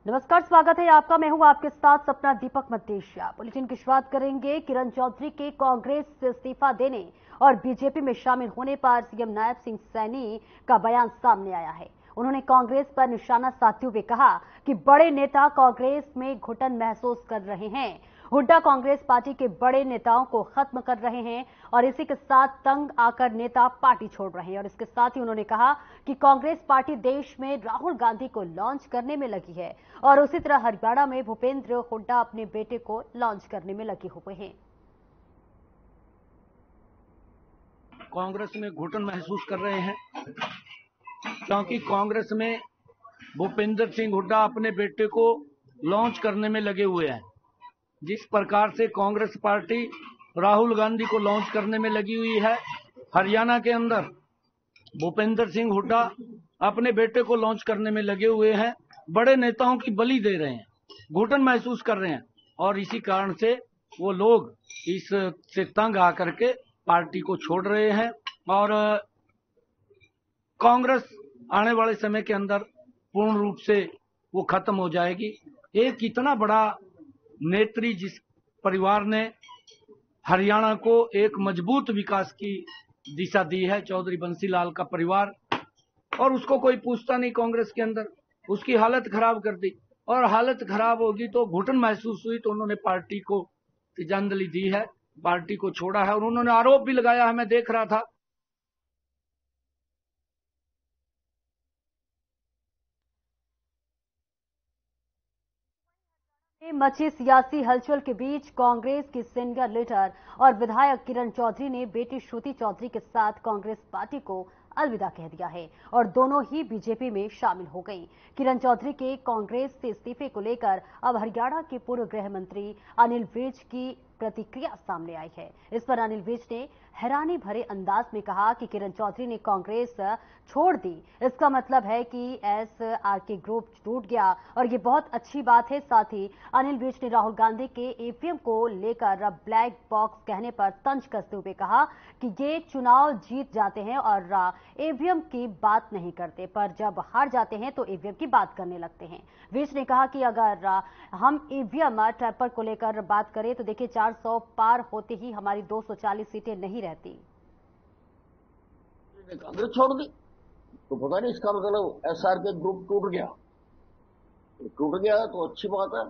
नमस्कार, स्वागत है आपका। मैं हूं आपके साथ सपना दीपक मद्देशिया। बुलेटिन की शुरुआत करेंगे किरण चौधरी के कांग्रेस से इस्तीफा देने और बीजेपी में शामिल होने पर सीएम नायब सिंह सैनी का बयान सामने आया है। उन्होंने कांग्रेस पर निशाना साधते हुए कहा कि बड़े नेता कांग्रेस में घुटन महसूस कर रहे हैं। हुड्डा कांग्रेस पार्टी के बड़े नेताओं को खत्म कर रहे हैं और इसी के साथ तंग आकर नेता पार्टी छोड़ रहे हैं। और इसके साथ ही उन्होंने कहा कि कांग्रेस पार्टी देश में राहुल गांधी को लॉन्च करने में लगी है और उसी तरह हरियाणा में भूपेंद्र हुड्डा अपने बेटे को लॉन्च करने में लगे हुए हैं। कांग्रेस में घुटन महसूस कर रहे हैं क्योंकि कांग्रेस में भूपेंद्र सिंह हुड्डा अपने बेटे को लॉन्च करने में लगे हुए हैं। जिस प्रकार से कांग्रेस पार्टी राहुल गांधी को लॉन्च करने में लगी हुई है, हरियाणा के अंदर भूपेंद्र सिंह हुड्डा अपने बेटे को लॉन्च करने में लगे हुए हैं। बड़े नेताओं की बलि दे रहे हैं, घुटन महसूस कर रहे हैं और इसी कारण से वो लोग इससे तंग आकर के पार्टी को छोड़ रहे हैं और कांग्रेस आने वाले समय के अंदर पूर्ण रूप से वो खत्म हो जाएगी। एक इतना बड़ा नेत्री जिस परिवार ने हरियाणा को एक मजबूत विकास की दिशा दी है, चौधरी बंसीलाल का परिवार, और उसको कोई पूछता नहीं कांग्रेस के अंदर, उसकी हालत खराब कर दी। और हालत खराब होगी तो घुटन महसूस हुई तो उन्होंने पार्टी को तिजंजलि दी है, पार्टी को छोड़ा है और उन्होंने आरोप भी लगाया है। मैं देख रहा था मची सियासी हलचल के बीच कांग्रेस की सीनियर लीडर और विधायक किरण चौधरी ने बेटी श्रुति चौधरी के साथ कांग्रेस पार्टी को अलविदा कह दिया है और दोनों ही बीजेपी में शामिल हो गई। किरण चौधरी के कांग्रेस से इस्तीफे को लेकर अब हरियाणा के पूर्व गृह मंत्री अनिल विज की प्रतिक्रिया सामने आई है। इस पर अनिल विज ने हैरानी भरे अंदाज में कहा कि किरण चौधरी ने कांग्रेस छोड़ दी, इसका मतलब है कि एसआरके ग्रुप टूट गया और ये बहुत अच्छी बात है। साथ ही अनिल विज ने राहुल गांधी के ईवीएम को लेकर ब्लैक बॉक्स कहने पर तंज कसते हुए कहा कि ये चुनाव जीत जाते हैं और ईवीएम की बात नहीं करते, पर जब हार जाते हैं तो ईवीएम की बात करने लगते हैं। विज ने कहा कि अगर हम ईवीएम टेपर को लेकर बात करें तो देखिए 400 पार होते ही हमारी 240 सीटें नहीं रहती। कांग्रेस छोड़ दी तो पता नहीं, इसका मतलब एसआरके ग्रुप टूट गया। टूट गया तो अच्छी बात है,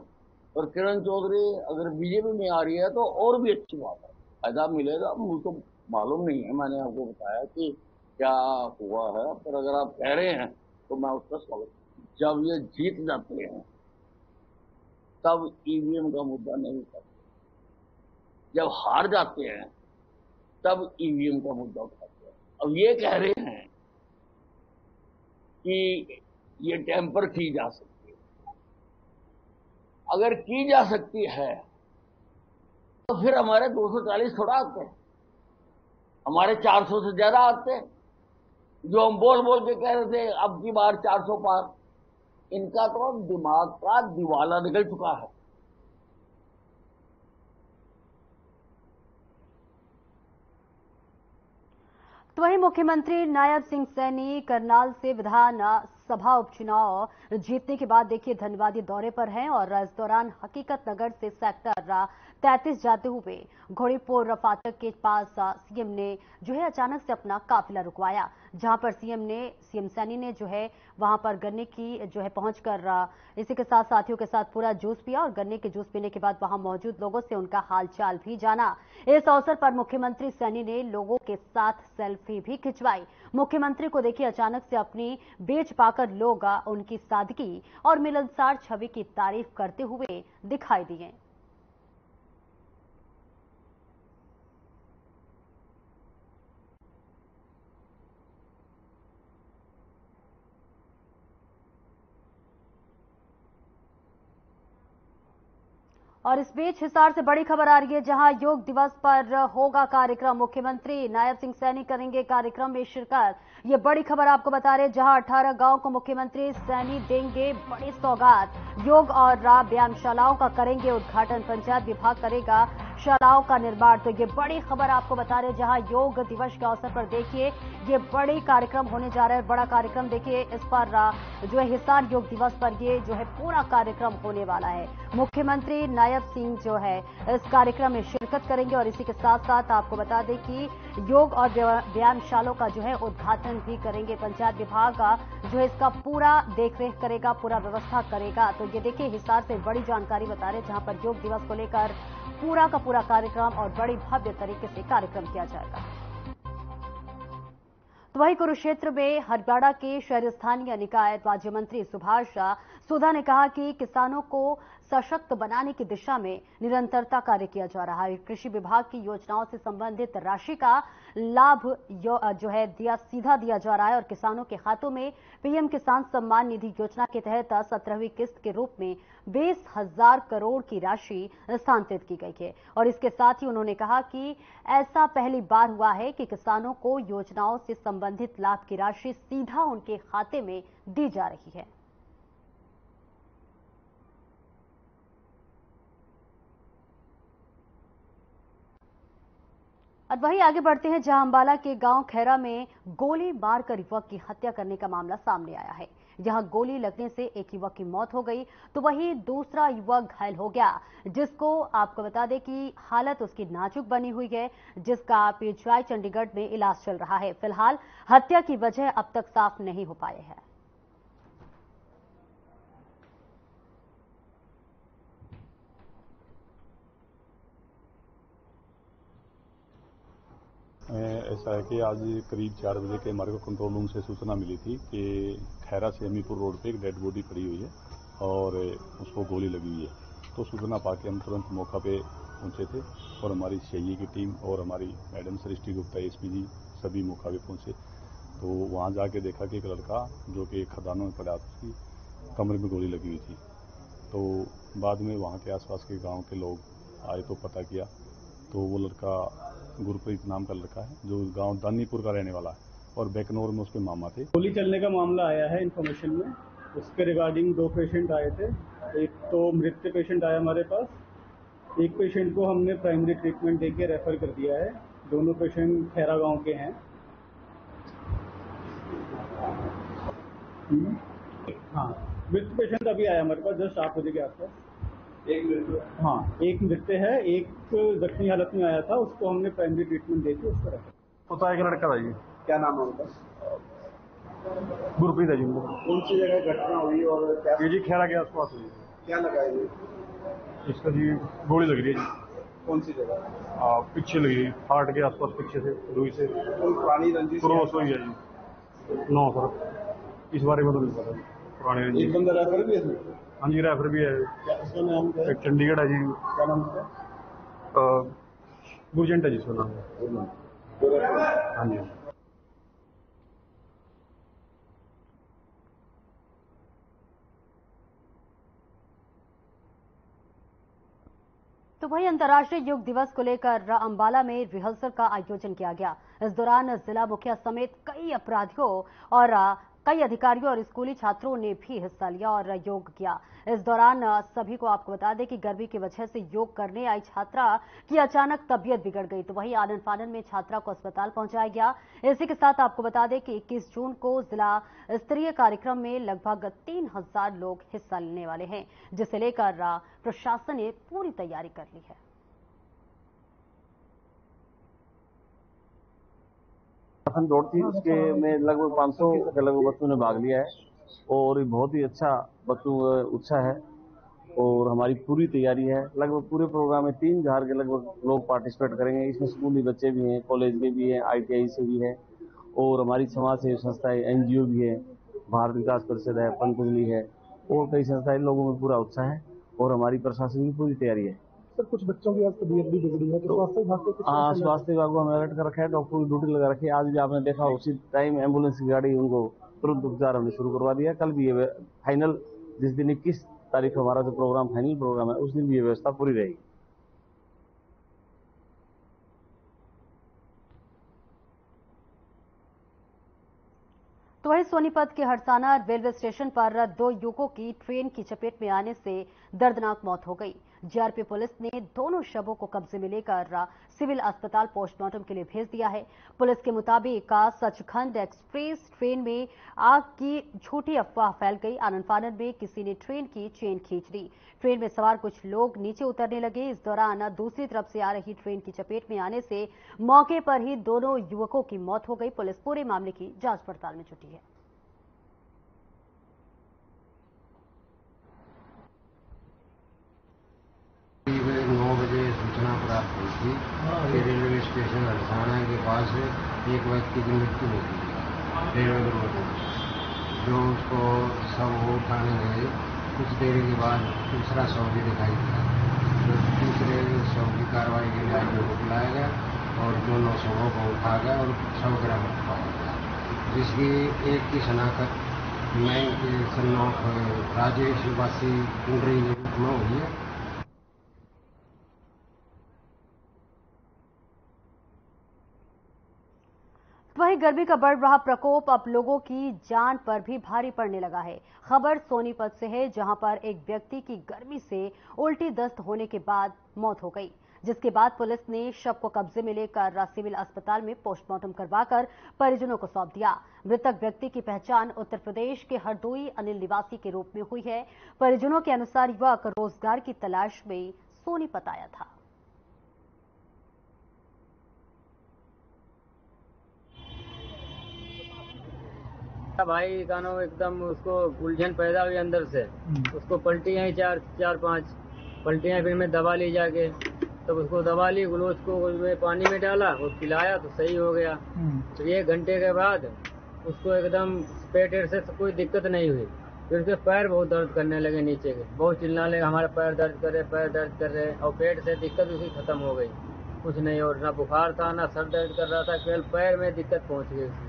और किरण चौधरी अगर बीजेपी में आ रही है तो और भी अच्छी बात है, फायदा मिलेगा। मुझे तो मालूम नहीं है, मैंने आपको बताया कि क्या हुआ है, पर अगर आप कह रहे हैं तो मैं उसका स्वागत। जब ये जीत जाते हैं तब ईवीएम का मुद्दा नहीं करते, जब हार जाते हैं तब ईवीएम का मुद्दा उठाते हैं। अब ये कह रहे हैं कि ये टेम्पर की जा सकती है। अगर की जा सकती है तो फिर हमारे 240 थोड़ा आते हैं, हमारे 400 से ज्यादा आते हैं। जो हम बोल बोल के कह रहे थे अब की बार 400 पार, इनका तो दिमाग का दिवाला निकल चुका है। तो वहीं मुख्यमंत्री नायब सिंह सैनी करनाल से विधान सभा उपचुनाव जीतने के बाद देखिए धनबादी दौरे पर हैं और इस दौरान हकीकत नगर से सेक्टर 33 जाते हुए घोड़ीपुर फाटक के पास सीएम ने जो है अचानक से अपना काफिला रुकवाया, जहां पर सीएम सैनी ने जो है वहां पर गन्ने की जो है पहुंचकर इसी के साथ साथियों के साथ पूरा जूस पिया और गन्ने के जूस पीने के बाद वहां मौजूद लोगों से उनका हालचाल भी जाना। इस अवसर पर मुख्यमंत्री सैनी ने लोगों के साथ सेल्फी भी खिंचवाई। मुख्यमंत्री को देखिए अचानक से अपनी बेच पाकर लोग उनकी सादगी और मिलनसार छवि की तारीफ करते हुए दिखाई दिए। और इस बीच हिसार से बड़ी खबर आ रही है, जहां योग दिवस पर होगा कार्यक्रम। मुख्यमंत्री नायब सिंह सैनी करेंगे कार्यक्रम में शिरकत। ये बड़ी खबर आपको बता रहे, जहां 18 गांव को मुख्यमंत्री सैनी देंगे बड़ी सौगात। योग और व्यायामशालाओं का करेंगे उद्घाटन, पंचायत विभाग करेगा शालाओं का निर्माण। तो ये बड़ी खबर आपको बता रहे, जहां योग दिवस के अवसर पर देखिए ये बड़ी कार्यक्रम होने जा रहा है। बड़ा कार्यक्रम देखिए, इस पर जो है हिसार योग दिवस पर ये जो है पूरा कार्यक्रम होने वाला है। मुख्यमंत्री नायब सिंह जो है इस कार्यक्रम में शिरकत करेंगे और इसी के साथ साथ आपको बता दें कि योग और व्यायामशालाओं का जो है उद्घाटन भी करेंगे। पंचायत विभाग का जो है इसका पूरा देखरेख करेगा, पूरा व्यवस्था करेगा। तो ये देखिए हिसार से बड़ी जानकारी बता रहे, जहां पर योग दिवस को लेकर पूरा का पूरा कार्यक्रम और बड़ी भव्य तरीके से कार्यक्रम किया जाएगा। तो वहीं कुरुक्षेत्र में हरियाणा के शहरी स्थानीय निकाय राज्य मंत्री सुभाष सुधा ने कहा कि किसानों को सशक्त बनाने की दिशा में निरंतरता कार्य किया जा रहा है। कृषि विभाग की योजनाओं से संबंधित राशि का लाभ जो है सीधा दिया जा रहा है और किसानों के खातों में पीएम किसान सम्मान निधि योजना के तहत 17वीं किस्त के रूप में 20,000 करोड़ की राशि स्थानांतरित की गई है। और इसके साथ ही उन्होंने कहा कि ऐसा पहली बार हुआ है कि किसानों को योजनाओं से संबंधित लाभ की राशि सीधा उनके खाते में दी जा रही है। और वहीं आगे बढ़ते हैं, जहां अंबाला के गांव खैरा में गोली मारकर युवक की हत्या करने का मामला सामने आया है। यहां गोली लगने से एक युवक की मौत हो गई, तो वहीं दूसरा युवक घायल हो गया, जिसको आपको बता दें कि हालत उसकी नाजुक बनी हुई है, जिसका पीजीआई चंडीगढ़ में इलाज चल रहा है। फिलहाल हत्या की वजह अब तक साफ नहीं हो पाए हैं। ऐसा है कि आज करीब 4 बजे के हमारे को कंट्रोल रूम से सूचना मिली थी कि खैरा से अमीपुर रोड पे एक डेड बॉडी पड़ी हुई है और उसको गोली लगी हुई है। तो सूचना पाके हम तुरंत मौका पे पहुंचे थे और हमारी सीआईए की टीम और हमारी मैडम सृष्टि गुप्ता एसपी जी सभी मौका पे पहुंचे। तो वहाँ जाके देखा कि एक लड़का जो कि खदानों में पड़ा था, उसकी कमरे में गोली लगी हुई थी। तो बाद में वहाँ के आसपास के गाँव के लोग आए तो पता किया, तो वो लड़का गुरप्रीत नाम का लड़का है जो गांव दानीपुर का रहने वाला है और बेकनौर में उसके मामा थे। गोली चलने का मामला आया है इन्फॉर्मेशन में, उसके रिगार्डिंग 2 पेशेंट आए थे। एक तो मृत पेशेंट आया हमारे पास, एक पेशेंट को हमने प्राइमरी ट्रीटमेंट देके रेफर कर दिया है। दोनों पेशेंट खैरा गांव के हैं। हाँ, मृत पेशेंट अभी आया हमारे पास जस्ट 8 बजे के आसपास। एक मृत है, एक जख्मी हालत में आया था, उसको हमने प्राइमरी ट्रीटमेंट देके उसको रेफर। पता एक लड़का था जी। क्या नाम है उनका? गुरप्रीत है जी। कौन सी जगह घटना हुई और क्या? ये जी खैरा के आसपास हुई। क्या लगा है? इसका जी गोली लग रही है जी। कौन सी जगह? पीछे लगी, हार्ट के आसपास पीछे से रुई से। कोई पुरानी रंजिश क्रॉस हुई है जी। नो सर, इस बारे में तो नहीं पता। पुरानी रंजिश। एक बंदा रेफर भी है? हाँ जी, रेफर भी है। क्या उसका नाम क्या है? एक चंडीगढ़ है जी। क्या नाम है? गुरजंट है जी उसका नाम। हाँ जी। तो वहीं अंतर्राष्ट्रीय योग दिवस को लेकर अंबाला में रिहर्सल का आयोजन किया गया। इस दौरान जिला मुखिया समेत कई अपराधियों और कई अधिकारियों और स्कूली छात्रों ने भी हिस्सा लिया और योग किया। इस दौरान सभी को आपको बता दें कि गर्मी की वजह से योग करने आई छात्रा की अचानक तबीयत बिगड़ गई, तो वहीं आनन फानन में छात्रा को अस्पताल पहुंचाया गया। इसी के साथ आपको बता दें कि 21 जून को जिला स्तरीय कार्यक्रम में लगभग 3,000 लोग हिस्सा लेने वाले हैं, जिसे लेकर प्रशासन ने पूरी तैयारी कर ली है। दौड़ थी, उसके में लगभग 500 के लगभग बच्चों ने भाग लिया है और बहुत ही अच्छा बच्चों का उत्साह है और हमारी पूरी तैयारी है। लगभग पूरे प्रोग्राम में 3,000 के लगभग लोग पार्टिसिपेट करेंगे। इसमें स्कूली बच्चे भी हैं, कॉलेज के भी हैं, ITI से भी है और हमारी समाज सेवी संस्थाएं NGO भी है, भारत विकास परिषद है, पंतजलि है और कई संस्थाएं। लोगों में पूरा उत्साह है और हमारी प्रशासन की पूरी तैयारी है। सर, कुछ बच्चों की आज तबीयत भी बिगड़ी है, तो स्वास्थ्य विभाग को स्वास्थ्य विभाग को हमें अलर्ट कर रखा है, डॉक्टर की ड्यूटी लगा रखी है। आज भी आपने देखा उसी टाइम एम्बुलेंस की गाड़ी उनको तुरंत उपचार हमने शुरू करवा दिया। कल भी ये फाइनल, जिस दिन 21 तारीख को हमारा जो प्रोग्राम फाइनल प्रोग्राम है, उस दिन भी ये व्यवस्था पूरी रहेगी। तो वहीं सोनीपत के हरसाना रेलवे स्टेशन पर 2 युवकों की ट्रेन की चपेट में आने से दर्दनाक मौत हो गई। जीआरपी पुलिस ने दोनों शवों को कब्जे में लेकर सिविल अस्पताल पोस्टमार्टम के लिए भेज दिया है। पुलिस के मुताबिक सचखंड एक्सप्रेस ट्रेन में आग की झूठी अफवाह फैल गई। आनन फानन में किसी ने ट्रेन की चेन खींच दी। ट्रेन में सवार कुछ लोग नीचे उतरने लगे। इस दौरान दूसरी तरफ से आ रही ट्रेन की चपेट में आने से मौके पर ही दोनों युवकों की मौत हो गई। पुलिस पूरे मामले की जांच पड़ताल में जुटी है। करीब 9 बजे सूचना प्राप्त हुई थी कि रेलवे स्टेशन हरसाना के पास एक व्यक्ति की मृत्यु हो गई रेलवे दुर्घटना। जो उसको शव उठाने गए, कुछ देर के बाद दूसरा शव भी दिखाई दिया। तो दूसरे शव की कार्रवाई के लिए आगे बुलाया गया और दोनों शवों को उठा गया और शव बरामद पाया गया, जिसकी एक की शनाख्त मैं के सन्नौख राजेश वासी कुंडरी के रूप में हुई है। वहीं गर्मी का बढ़ रहा प्रकोप अब लोगों की जान पर भी भारी पड़ने लगा है। खबर सोनीपत से है, जहां पर एक व्यक्ति की गर्मी से उल्टी दस्त होने के बाद मौत हो गई, जिसके बाद पुलिस ने शव को कब्जे में लेकर सिविल अस्पताल में पोस्टमार्टम करवाकर परिजनों को सौंप दिया। मृतक व्यक्ति की पहचान उत्तर प्रदेश के हरदोई अनिल निवासी के रूप में हुई है। परिजनों के अनुसार युवक रोजगार की तलाश में सोनीपत आया था। भाई कानो एकदम उसको उलझन पैदा हुई अंदर से। उसको पलटियाँ ही चार पांच पलटियाँ, फिर मैं दवा ली जाके, तब उसको दवा ली, ग्लूकोज को मैं पानी में डाला और पिलाया तो सही हो गया। फिर 1 घंटे के बाद उसको एकदम पेट से कोई दिक्कत नहीं हुई। फिर उसके पैर बहुत दर्द करने लगे, नीचे के बहुत चिल्लाने लगे, हमारा पैर दर्द कर रहे, और पेट से दिक्कत उसकी खत्म हो गई। कुछ नहीं, और ना बुखार था ना सर दर्द कर रहा था, केवल पैर में दिक्कत पहुंच गई उसकी।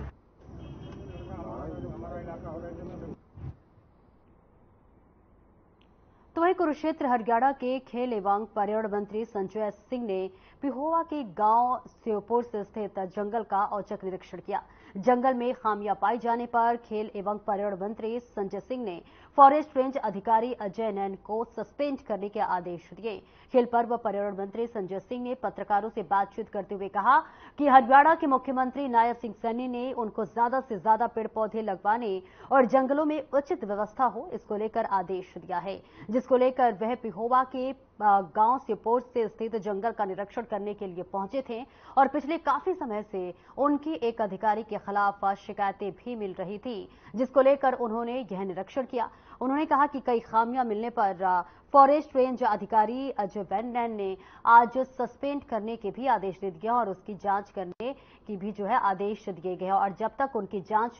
तो वहीं कुरुक्षेत्र हरियाणा के खेल एवं पर्यावरण मंत्री संजय सिंह ने पिहोवा के गांव श्योपुर से स्थित जंगल का औचक निरीक्षण किया। जंगल में खामियां पाए जाने पर खेल एवं पर्यावरण मंत्री संजय सिंह ने फॉरेस्ट रेंज अधिकारी अजय नैन को सस्पेंड करने के आदेश दिए। खेल पर्व पर्यावरण मंत्री संजय सिंह ने पत्रकारों से बातचीत करते हुए कहा कि हरियाणा के मुख्यमंत्री नायब सिंह सैनी ने उनको ज्यादा से ज्यादा पेड़ पौधे लगवाने और जंगलों में उचित व्यवस्था हो, इसको लेकर आदेश दिया है, जिसको लेकर वह पिहोवा के गांव श्योपुर से स्थित जंगल का निरीक्षण करने के लिए पहुंचे थे और पिछले काफी समय से उनकी एक अधिकारी के खिलाफ शिकायतें भी मिल रही थी, जिसको लेकर उन्होंने यह निरीक्षण किया। उन्होंने कहा कि कई खामियां मिलने पर फॉरेस्ट रेंज अधिकारी अजय नैन ने आज सस्पेंड करने के भी आदेश दे दिए और उसकी जांच करने की भी आदेश दिए गए और जब तक उनकी जांच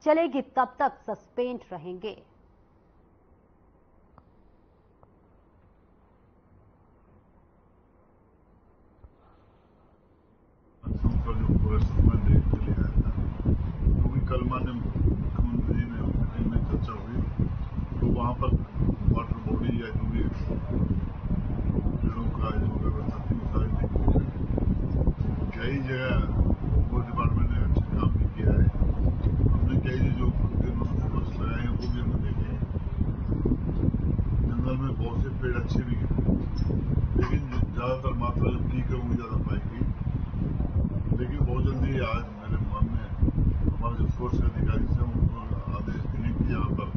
चलेगी तब तक सस्पेंड रहेंगे। कल माननीय मुख्यमंत्री ने में चर्चा हुई तो वहाँ पर वाटर बॉडी या जो भी पेड़ों का जो व्यवस्था थी वो सारी देखी। कई जगह वो डिपार्टमेंट ने अच्छा काम भी किया है। हमने कई जो फोकस लगाए हैं वो भी हमने देखे हैं। जंगल में बहुत से पेड़ अच्छे भी हैं, लेकिन ज्यादातर मात्रा जब ठीक है वो ज्यादा पाएगी। लेकिन बहुत जल्दी आज मेरे मन में हमारे जो फोर्स के अधिकारी से उनको आदेश दिए कि यहाँ पर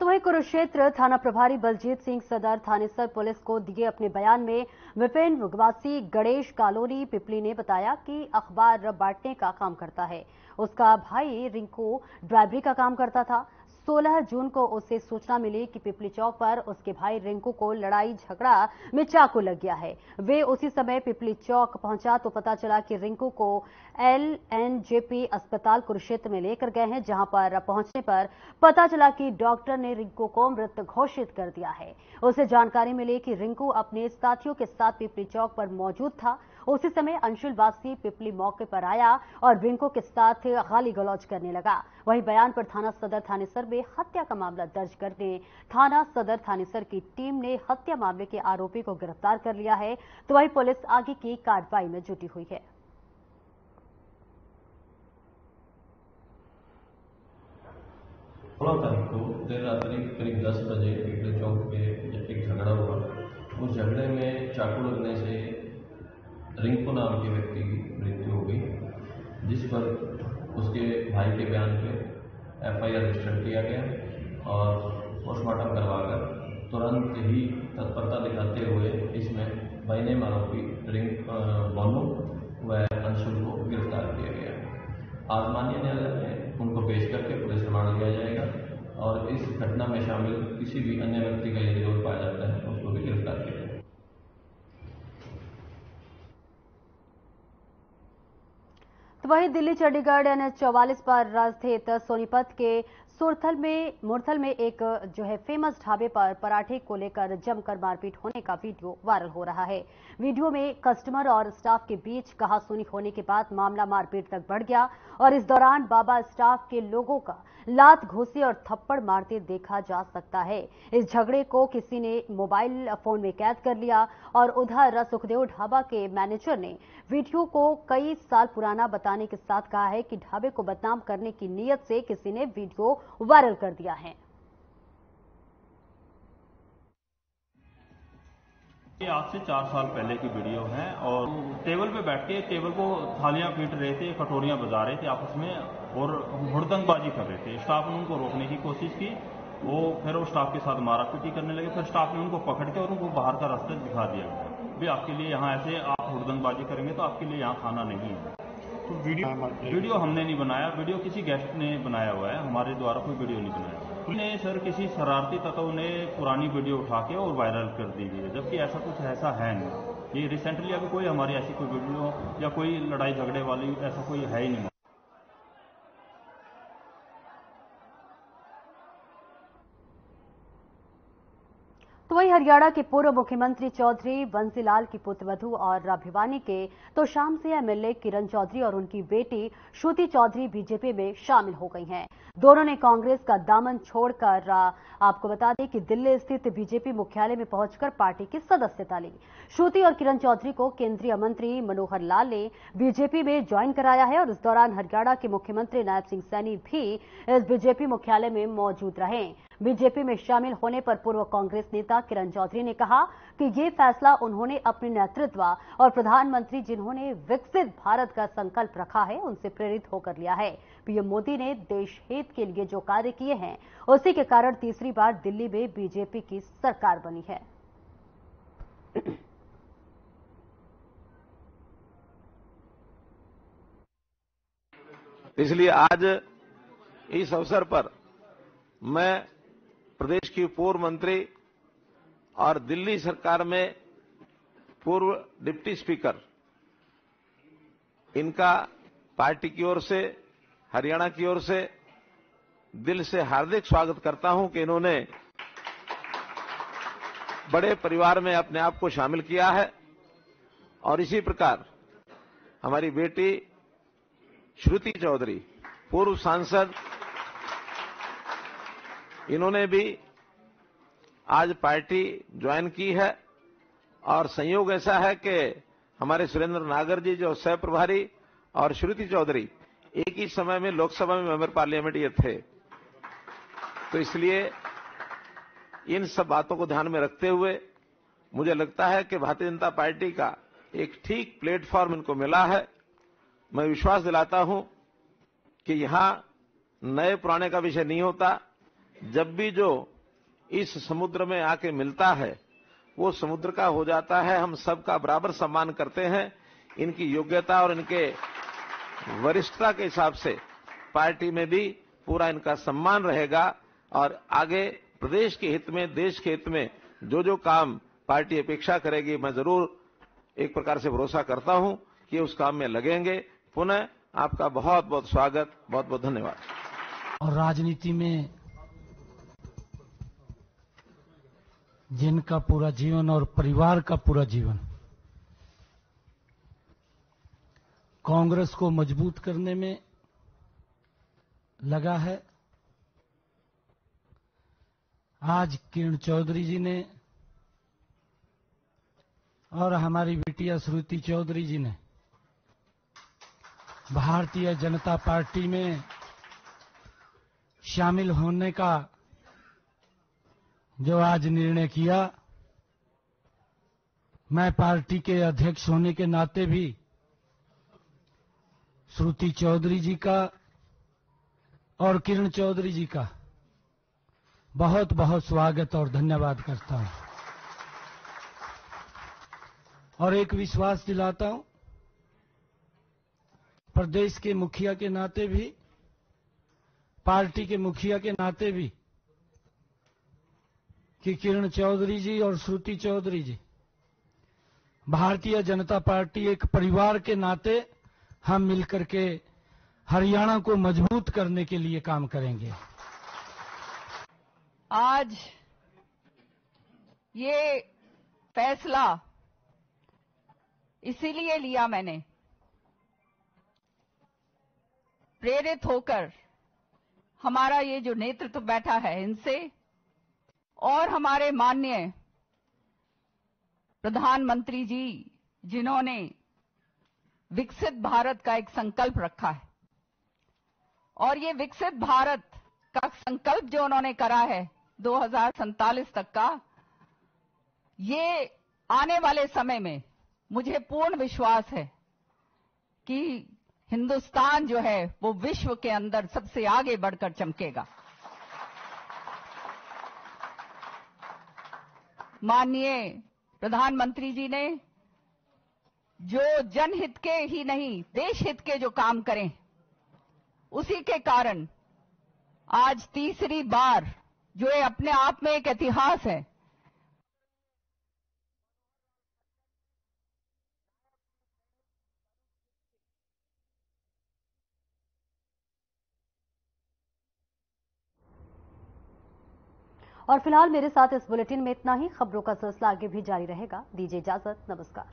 तो वहीं कुरुक्षेत्र थाना प्रभारी बलजीत सिंह सदर थानेसर पुलिस को दिए अपने बयान में विपिन निवासी गणेश कॉलोनी पिपली ने बताया कि अखबार बांटने का काम करता है। उसका भाई रिंकू ड्राइवरी का काम करता था। 16 जून को उसे सूचना मिली कि पिपली चौक पर उसके भाई रिंकू को लड़ाई झगड़ा में चाकू लग गया है। वे उसी समय पिपली चौक पहुंचा तो पता चला कि रिंकू को LNJP अस्पताल कुरुक्षेत्र में लेकर गए हैं, जहां पर पहुंचने पर पता चला कि डॉक्टर ने रिंकू को मृत घोषित कर दिया है। उसे जानकारी मिली कि रिंकू अपने साथियों के साथ पिपली चौक पर मौजूद था। उसी समय अंशुल वासी पिपली मौके पर आया और रिंकू के साथ गाली गलौज करने लगा। वहीं बयान पर थाना सदर थानेसर में हत्या का मामला दर्ज करने थाना सदर थानेसर की टीम ने हत्या मामले के आरोपी को गिरफ्तार कर लिया है, तो वहीं पुलिस आगे की कार्रवाई में जुटी हुई है। रात्रि करीब 10 बजे पीपले चौक पे एक झगड़ा हुआ। उस झगड़े में चाकू लगने से रिंकू नाम के व्यक्ति की मृत्यु हो गई, जिस पर उसके भाई के बयान पे FIR रजिस्टर किया गया और पोस्टमार्टम करवाकर तुरंत ही तत्परता दिखाते हुए इसमें बाइनेम आरोपी मोनू व अंशुल को गिरफ्तार किया गया। आज माननीय न्यायालय में उनको पेश करके पुलिस रिमांड लिया जाएगा और इस घटना में शामिल किसी भी अन्य व्यक्ति का यदि दोष पाया जाता है उसको भी गिरफ्तार किया जाएगा। तो वहीं दिल्ली चंडीगढ़ NH 44 पर स्थित सोनीपत के मुरथल में एक फेमस ढाबे पर पराठे को लेकर जमकर मारपीट होने का वीडियो वायरल हो रहा है। वीडियो में कस्टमर और स्टाफ के बीच कहासुनी होने के बाद मामला मारपीट तक बढ़ गया और इस दौरान बाबा स्टाफ के लोगों का लात घोंसे और थप्पड़ मारते देखा जा सकता है। इस झगड़े को किसी ने मोबाइल फोन में कैद कर लिया और उधर सुखदेव ढाबा के मैनेजर ने वीडियो को कई साल पुराना बताने के साथ कहा है कि ढाबे को बदनाम करने की नीयत से किसी ने वीडियो वायरल कर दिया है। ये आज से 4 साल पहले की वीडियो है और टेबल पे बैठ के टेबल को थालियां पीट रहे थे, कटोरियां बजा रहे थे आपस में और हुड़दंगबाजी कर रहे थे। स्टाफ ने उनको रोकने की कोशिश की, फिर वो स्टाफ के साथ मारापीटी करने लगे। फिर स्टाफ ने उनको पकड़ के और उनको बाहर का रास्ता दिखा दिया भी आपके लिए यहाँ ऐसे आप हुड़दंगबाजी करेंगे तो आपके लिए यहाँ खाना नहीं है। तो वीडियो हमने नहीं बनाया, वीडियो किसी गेस्ट ने बनाया हुआ है, हमारे द्वारा कोई वीडियो नहीं बनाया। ने सर किसी शरारती तत्व ने पुरानी वीडियो उठा के और वायरल कर दी है, जबकि ऐसा कुछ है नहीं। ये रिसेंटली अभी कोई हमारी ऐसी कोई वीडियो या कोई लड़ाई झगड़े वाली ऐसा कोई है ही नहीं। तो वहीं हरियाणा के पूर्व मुख्यमंत्री चौधरी बंसीलाल की पुत्रवधू और भिवानी के तोशाम से MLA किरण चौधरी और उनकी बेटी श्रुति चौधरी बीजेपी में शामिल हो गई हैं। दोनों ने कांग्रेस का दामन छोड़कर आपको बता दें कि दिल्ली स्थित बीजेपी मुख्यालय में पहुंचकर पार्टी की सदस्यता ली। श्रुति और किरण चौधरी को केंद्रीय मंत्री मनोहर लाल ने बीजेपी में ज्वाइन कराया है और इस दौरान हरियाणा के मुख्यमंत्री नायब सिंह सैनी भी इस बीजेपी मुख्यालय में मौजूद रहे। बीजेपी में शामिल होने पर पूर्व कांग्रेस नेता किरण चौधरी ने कहा कि ये फैसला उन्होंने अपने नेतृत्व और प्रधानमंत्री जिन्होंने विकसित भारत का संकल्प रखा है उनसे प्रेरित होकर लिया है। पीएम मोदी ने देश हित के लिए जो कार्य किए हैं उसी के कारण तीसरी बार दिल्ली में बीजेपी की सरकार बनी है। इसलिए आज इस अवसर पर मैं प्रदेश की पूर्व मंत्री और दिल्ली सरकार में पूर्व डिप्टी स्पीकर इनका पार्टी की ओर से, हरियाणा की ओर से दिल से हार्दिक स्वागत करता हूं कि इन्होंने बड़े परिवार में अपने आप को शामिल किया है। और इसी प्रकार हमारी बेटी श्रुति चौधरी, पूर्व सांसद, इन्होंने भी आज पार्टी ज्वाइन की है। और संयोग ऐसा है कि हमारे सुरेंद्र नागर जी जो सह प्रभारी और श्रुति चौधरी एक ही समय में लोकसभा में मेंबर पार्लियामेंट ये थे। तो इसलिए इन सब बातों को ध्यान में रखते हुए मुझे लगता है कि भारतीय जनता पार्टी का एक ठीक प्लेटफॉर्म इनको मिला है। मैं विश्वास दिलाता हूं कि यहां नए पुराने का विषय नहीं होता। जब भी जो इस समुद्र में आके मिलता है वो समुद्र का हो जाता है। हम सबका बराबर सम्मान करते हैं। इनकी योग्यता और इनके वरिष्ठता के हिसाब से पार्टी में भी पूरा इनका सम्मान रहेगा और आगे प्रदेश के हित में, देश के हित में जो काम पार्टी अपेक्षा करेगी, मैं जरूर एक प्रकार से भरोसा करता हूं कि उस काम में लगेंगे। पुनः आपका बहुत बहुत स्वागत, बहुत बहुत धन्यवाद। और राजनीति में जिनका पूरा जीवन और परिवार का पूरा जीवन कांग्रेस को मजबूत करने में लगा है, आज किरण चौधरी जी ने और हमारी बिटिया श्रुति चौधरी जी ने भारतीय जनता पार्टी में शामिल होने का जो आज निर्णय किया, मैं पार्टी के अध्यक्ष होने के नाते भी श्रुति चौधरी जी का और किरण चौधरी जी का बहुत बहुत स्वागत और धन्यवाद करता हूं और एक विश्वास दिलाता हूं प्रदेश के मुखिया के नाते भी, पार्टी के मुखिया के नाते भी, कि किरण चौधरी जी और श्रुति चौधरी जी, भारतीय जनता पार्टी एक परिवार के नाते हम मिलकर के हरियाणा को मजबूत करने के लिए काम करेंगे। आज ये फैसला इसीलिए लिया मैंने, प्रेरित होकर हमारा ये जो नेतृत्व बैठा है इनसे और हमारे माननीय प्रधानमंत्री जी जिन्होंने विकसित भारत का एक संकल्प रखा है और ये विकसित भारत का संकल्प जो उन्होंने करा है 2047 तक का, ये आने वाले समय में मुझे पूर्ण विश्वास है कि हिंदुस्तान जो है वो विश्व के अंदर सबसे आगे बढ़कर चमकेगा। माननीय प्रधानमंत्री जी ने जो जनहित के ही नहीं देश हित के जो काम करें, उसी के कारण आज तीसरी बार, जो ये अपने आप में एक इतिहास है, और फिलहाल मेरे साथ इस बुलेटिन में इतना ही। खबरों का सिलसिला आगे भी जारी रहेगा। दीजिए इजाजत, नमस्कार।